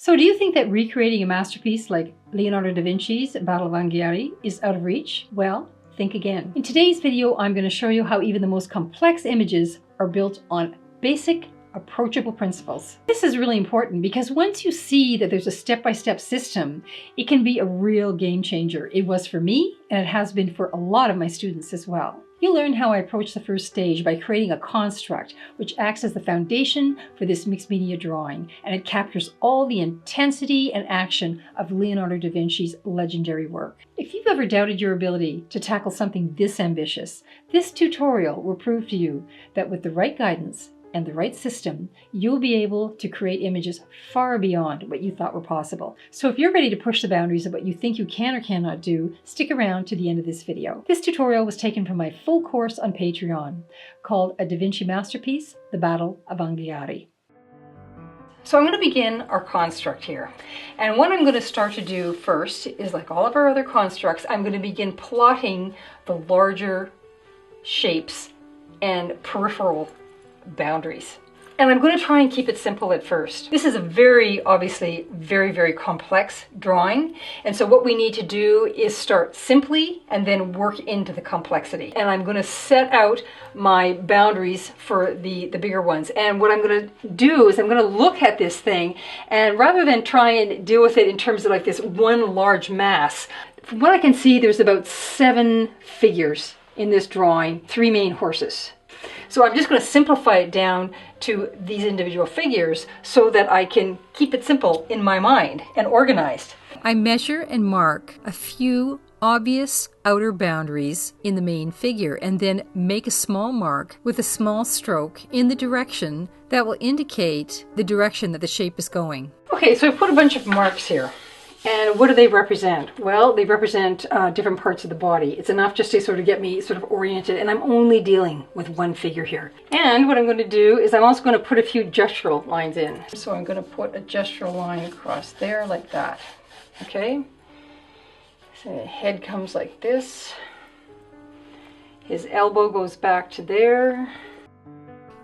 So do you think that recreating a masterpiece like Leonardo da Vinci's Battle of Anghiari is out of reach? Well, think again. In today's video, I'm going to show you how even the most complex images are built on basic, approachable principles. This is really important because once you see that there's a step-by-step system, it can be a real game changer. It was for me, and it has been for a lot of my students as well. You'll learn how I approach the first stage by creating a construct which acts as the foundation for this mixed media drawing, and it captures all the intensity and action of Leonardo da Vinci's legendary work. If you've ever doubted your ability to tackle something this ambitious, this tutorial will prove to you that with the right guidance and the right system, you'll be able to create images far beyond what you thought were possible. So if you're ready to push the boundaries of what you think you can or cannot do, stick around to the end of this video. This tutorial was taken from my full course on Patreon called A Da Vinci Masterpiece, The Battle of Anghiari. So I'm going to begin our construct here. And what I'm going to start to do first is, like all of our other constructs, I'm going to begin plotting the larger shapes and peripheral boundaries. And I'm going to try and keep it simple at first. This is a obviously very complex drawing. And so what we need to do is start simply and then work into the complexity. And I'm going to set out my boundaries for the bigger ones. And what I'm going to do is I'm going to look at this thing, and rather than try and deal with it in terms of like this one large mass, from what I can see, there's about 7 figures in this drawing, 3 main horses. So I'm just going to simplify it down to these individual figures so that I can keep it simple in my mind and organized. I measure and mark a few obvious outer boundaries in the main figure and then make a small mark with a small stroke in the direction that will indicate the direction that the shape is going. Okay, so I put a bunch of marks here. And what do they represent? Well, they represent different parts of the body. It's enough just to sort of get me sort of oriented, and I'm only dealing with one figure here. And what I'm going to do is I'm also going to put a few gestural lines in. So I'm going to put a gestural line across there like that. Okay? So the head comes like this. His elbow goes back to there.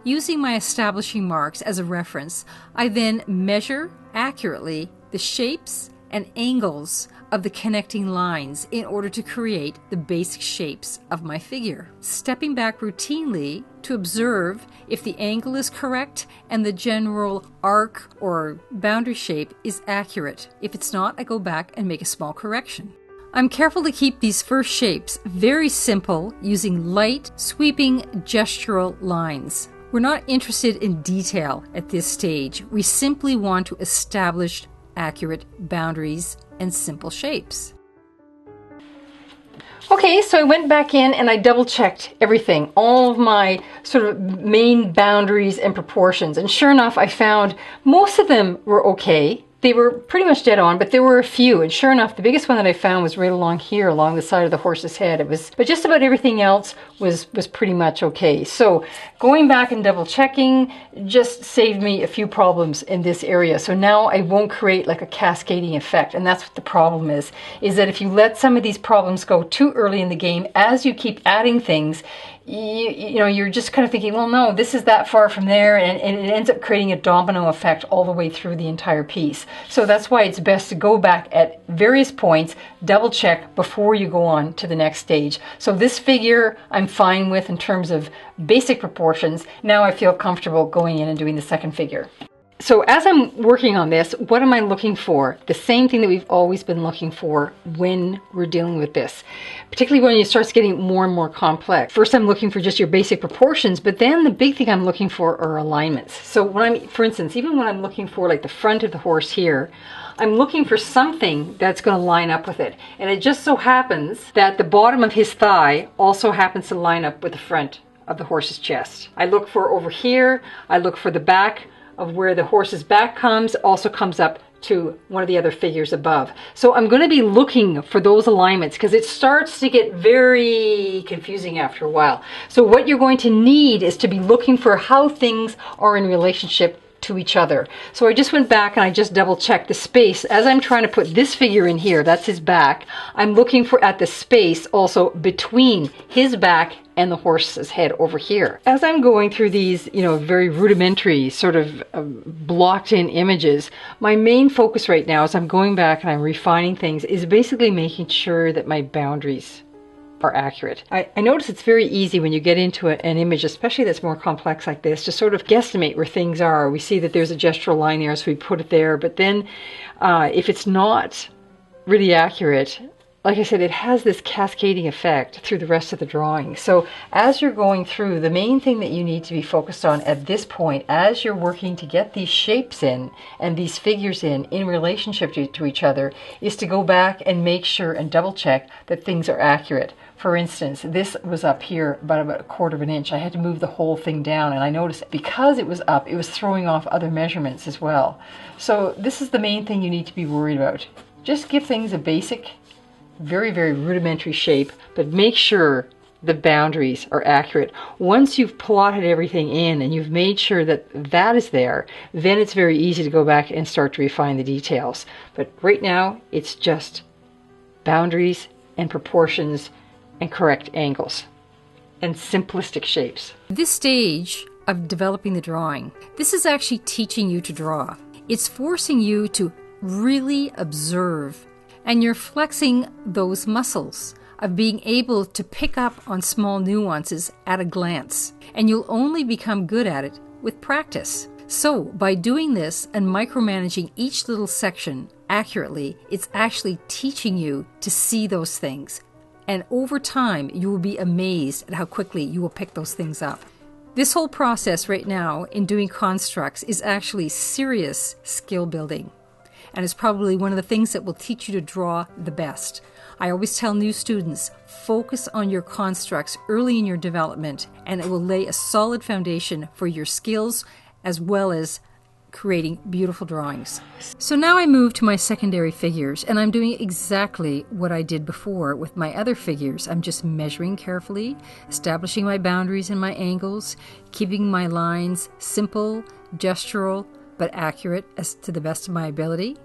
Using my establishing marks as a reference, I then measure accurately the shapes and angles of the connecting lines in order to create the basic shapes of my figure. Stepping back routinely to observe if the angle is correct and the general arc or boundary shape is accurate. If it's not, I go back and make a small correction. I'm careful to keep these first shapes very simple using light, sweeping gestural lines. We're not interested in detail at this stage. We simply want to establish accurate boundaries and simple shapes. Okay, so I went back in and I double checked everything, all of my sort of main boundaries and proportions. And sure enough, I found most of them were okay. They were pretty much dead on, but there were a few. And sure enough, the biggest one that I found was right along here, along the side of the horse's head. But just about everything else was pretty much okay. So going back and double checking just saved me a few problems in this area. So now I won't create like a cascading effect. And that's what the problem is that if you let some of these problems go too early in the game, as you keep adding things, you're just kind of thinking, well, no, this is that far from there, and it ends up creating a domino effect all the way through the entire piece. So that's why it's best to go back at various points, double check before you go on to the next stage. So this figure I'm fine with in terms of basic proportions. Now I feel comfortable going in and doing the second figure. So as I'm working on this, what am I looking for? The same thing that we've always been looking for when we're dealing with this, particularly when it starts getting more and more complex. First, I'm looking for just your basic proportions, but then the big thing I'm looking for are alignments. So for instance, even when I'm looking for like the front of the horse here, I'm looking for something that's going to line up with it. And it just so happens that the bottom of his thigh also happens to line up with the front of the horse's chest. I look for over here, I look for the back of where the horse's back also comes up to one of the other figures above. So I'm going to be looking for those alignments because it starts to get very confusing after a while. So what you're going to need is to be looking for how things are in relationship to each other. So I just went back and I just double checked the space. As I'm trying to put this figure in here, that's his back, I'm looking for at the space also between his back and the horse's head over here. As I'm going through these, very rudimentary sort of blocked in images, my main focus right now as I'm going back and I'm refining things is basically making sure that my boundaries are accurate. I notice it's very easy when you get into an image, especially that's more complex like this, to sort of guesstimate where things are. We see that there's a gestural line there, so we put it there, but then if it's not really accurate, like I said, it has this cascading effect through the rest of the drawing. So as you're going through, the main thing that you need to be focused on at this point, as you're working to get these shapes in and these figures in relationship to each other, is to go back and make sure and double check that things are accurate. For instance, this was up here about a quarter of an inch. I had to move the whole thing down, and I noticed because it was up, it was throwing off other measurements as well. So this is the main thing you need to be worried about. Just give things a basic, very, very rudimentary shape, but make sure the boundaries are accurate. Once you've plotted everything in and you've made sure that that is there, then it's very easy to go back and start to refine the details. But right now, it's just boundaries and proportions and correct angles and simplistic shapes. This stage of developing the drawing, this is actually teaching you to draw. It's forcing you to really observe, and you're flexing those muscles of being able to pick up on small nuances at a glance, and you'll only become good at it with practice. So by doing this and micromanaging each little section accurately, it's actually teaching you to see those things, and over time you will be amazed at how quickly you will pick those things up. This whole process right now in doing constructs is actually serious skill building. And it's probably one of the things that will teach you to draw the best. I always tell new students, focus on your constructs early in your development, and it will lay a solid foundation for your skills as well as creating beautiful drawings. So now I move to my secondary figures, and I'm doing exactly what I did before with my other figures. I'm just measuring carefully, establishing my boundaries and my angles, keeping my lines simple, gestural, but accurate as to the best of my ability,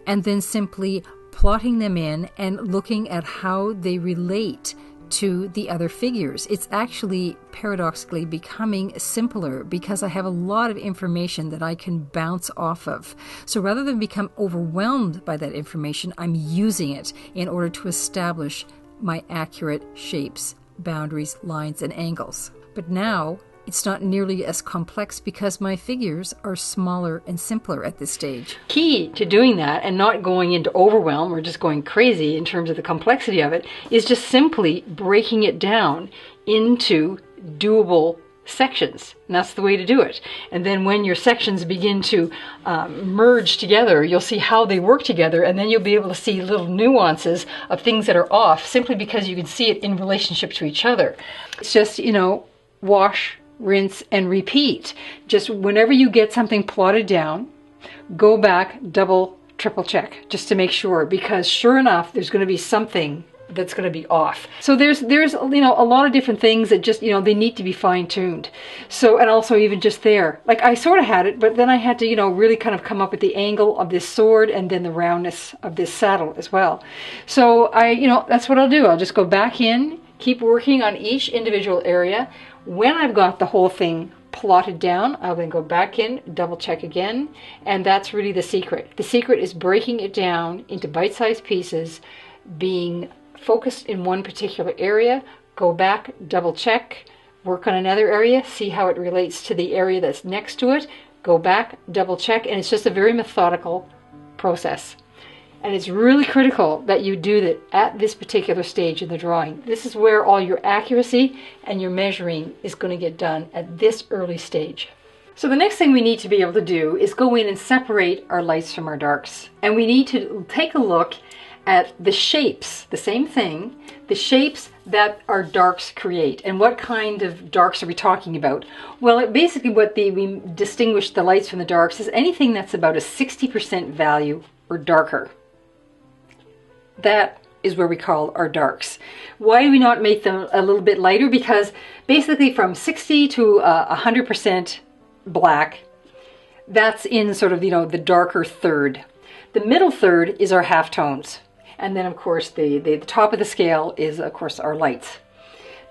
and then simply plotting them in and looking at how they relate to the other figures. It's actually paradoxically becoming simpler because I have a lot of information that I can bounce off of. So rather than become overwhelmed by that information, I'm using it in order to establish my accurate shapes, boundaries, lines, and angles. But now it's not nearly as complex because my figures are smaller and simpler at this stage. Key to doing that and not going into overwhelm or just going crazy in terms of the complexity of it is just simply breaking it down into doable sections. And that's the way to do it. And then when your sections begin to merge together, you'll see how they work together, and then you'll be able to see little nuances of things that are off simply because you can see it in relationship to each other. It's just, wash, rinse, and repeat. Just whenever you get something plotted down, go back, double, triple check, just to make sure, because sure enough, there's going to be something that's going to be off. So there's a lot of different things that just, they need to be fine-tuned. So, and also even just there, like I sort of had it, but then I had to, really kind of come up with the angle of this sword and then the roundness of this saddle as well. So that's what I'll do. I'll just go back in, keep working on each individual area. When I've got the whole thing plotted down, I'll then go back in, double check again, and that's really the secret. The secret is breaking it down into bite-sized pieces, being focused in one particular area, go back, double check, work on another area, see how it relates to the area that's next to it, go back, double check, and it's just a very methodical process. And it's really critical that you do that at this particular stage in the drawing. This is where all your accuracy and your measuring is going to get done at this early stage. So the next thing we need to be able to do is go in and separate our lights from our darks. And we need to take a look at the shapes, the same thing, the shapes that our darks create. And what kind of darks are we talking about? Well, basically we distinguish the lights from the darks is anything that's about a 60% value or darker. That is where we call our darks. Why do we not make them a little bit lighter? Because basically from 60 to 100% black, that's in sort of, the darker third. The middle third is our halftones. And then, of course, the top of the scale is, of course, our lights.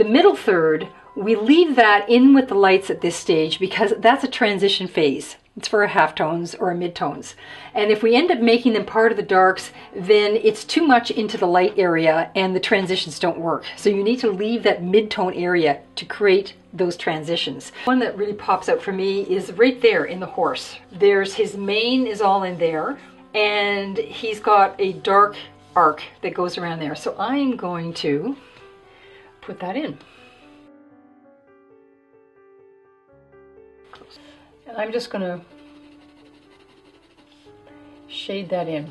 The middle third, we leave that in with the lights at this stage because that's a transition phase. It's for our halftones or our midtones. And if we end up making them part of the darks, then it's too much into the light area and the transitions don't work. So you need to leave that midtone area to create those transitions. One that really pops out for me is right there in the horse. There's his mane is all in there, and he's got a dark arc that goes around there. So I'm going to put that in. And I'm just going to shade that in,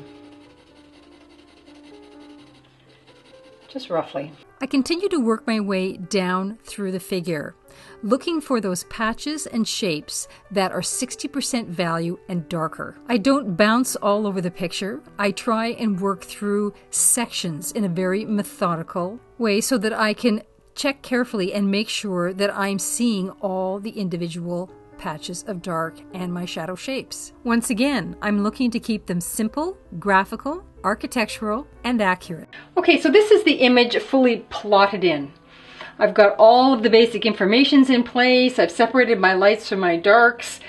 just roughly. I continue to work my way down through the figure, looking for those patches and shapes that are 60% value and darker. I don't bounce all over the picture. I try and work through sections in a very methodical way so that I can check carefully and make sure that I'm seeing all the individual patches of dark and my shadow shapes. Once again, I'm looking to keep them simple, graphical, architectural, and accurate. Okay, so this is the image fully plotted in. I've got all of the basic informations in place. I've separated my lights from my darks,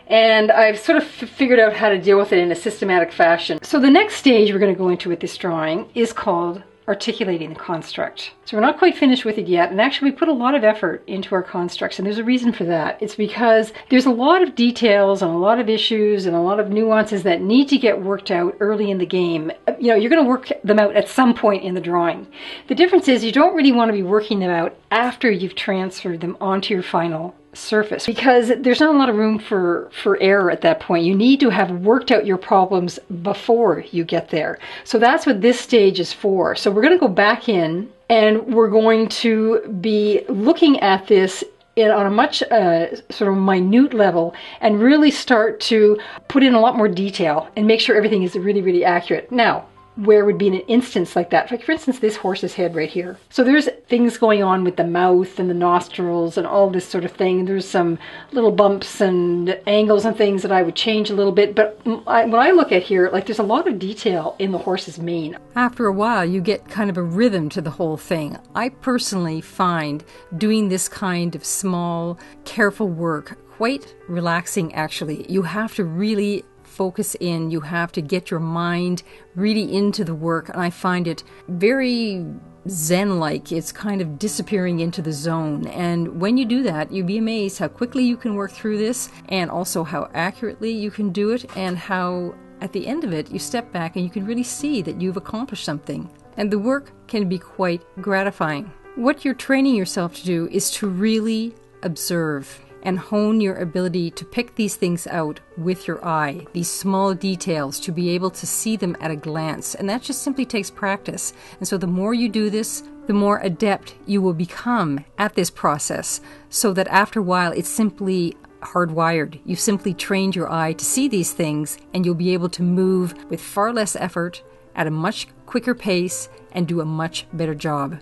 and I've sort of figured out how to deal with it in a systematic fashion. So the next stage we're going to go into with this drawing is called articulating the construct. So we're not quite finished with it yet, and actually we put a lot of effort into our constructs, and there's a reason for that. It's because there's a lot of details and a lot of issues and a lot of nuances that need to get worked out early in the game. You know, you're going to work them out at some point in the drawing. The difference is you don't really want to be working them out after you've transferred them onto your final surface, because there's not a lot of room for error at that point. You need to have worked out your problems before you get there. So that's what this stage is for. So we're going to go back in and we're going to be looking at this on a much sort of minute level and really start to put in a lot more detail and make sure everything is really, really accurate. Now, where would be an instance like that? Like, for instance, this horse's head right here. So there's things going on with the mouth and the nostrils and all this sort of thing. There's some little bumps and angles and things that I would change a little bit. But when I look at here, like, there's a lot of detail in the horse's mane. After a while, you get kind of a rhythm to the whole thing. I personally find doing this kind of small, careful work quite relaxing, actually. You have to really focus in, you have to get your mind really into the work, and I find it very zen-like. It's kind of disappearing into the zone, and when you do that, you'd be amazed how quickly you can work through this, and also how accurately you can do it, and how at the end of it you step back and you can really see that you've accomplished something, and the work can be quite gratifying. What you're training yourself to do is to really observe and hone your ability to pick these things out with your eye, these small details, to be able to see them at a glance. And that just simply takes practice. And so the more you do this, the more adept you will become at this process, so that after a while it's simply hardwired. You've simply trained your eye to see these things, and you'll be able to move with far less effort at a much quicker pace and do a much better job.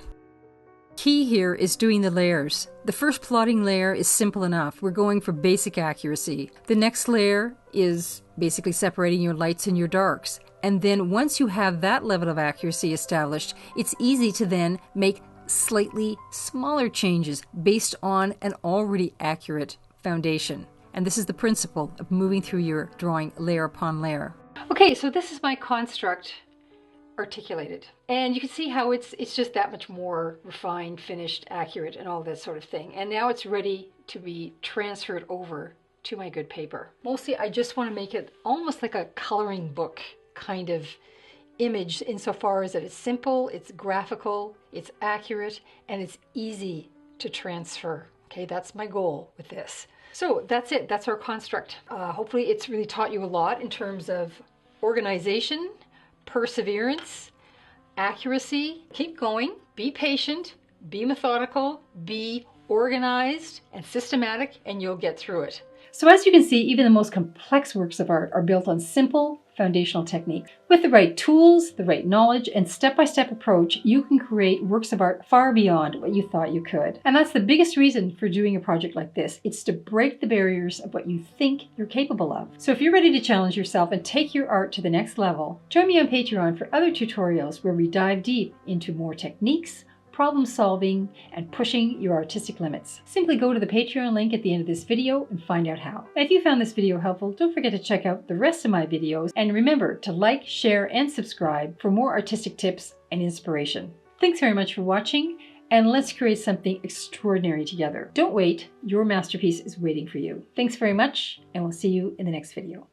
Key here is doing the layers. The first plotting layer is simple enough. We're going for basic accuracy. The next layer is basically separating your lights and your darks. And then once you have that level of accuracy established, it's easy to then make slightly smaller changes based on an already accurate foundation. And this is the principle of moving through your drawing layer upon layer. Okay, so this is my construct articulated, and you can see how it's just that much more refined, finished, accurate, and all that sort of thing. And now it's ready to be transferred over to my good paper. Mostly I just want to make it almost like a coloring book kind of image, insofar as that it's simple, it's graphical, it's accurate, and it's easy to transfer. Okay, that's my goal with this. So that's it. That's our construct. Hopefully it's really taught you a lot in terms of organization, perseverance, accuracy. Keep going, be patient, be methodical, be organized and systematic, and you'll get through it. So as you can see, even the most complex works of art are built on simple foundational techniques. With the right tools, the right knowledge, and step-by-step approach, you can create works of art far beyond what you thought you could. And that's the biggest reason for doing a project like this. It's to break the barriers of what you think you're capable of. So if you're ready to challenge yourself and take your art to the next level, join me on Patreon for other tutorials where we dive deep into more techniques, problem solving, and pushing your artistic limits. Simply go to the Patreon link at the end of this video and find out how. And if you found this video helpful, don't forget to check out the rest of my videos, and remember to like, share, and subscribe for more artistic tips and inspiration. Thanks very much for watching, and let's create something extraordinary together. Don't wait, your masterpiece is waiting for you. Thanks very much, and we'll see you in the next video.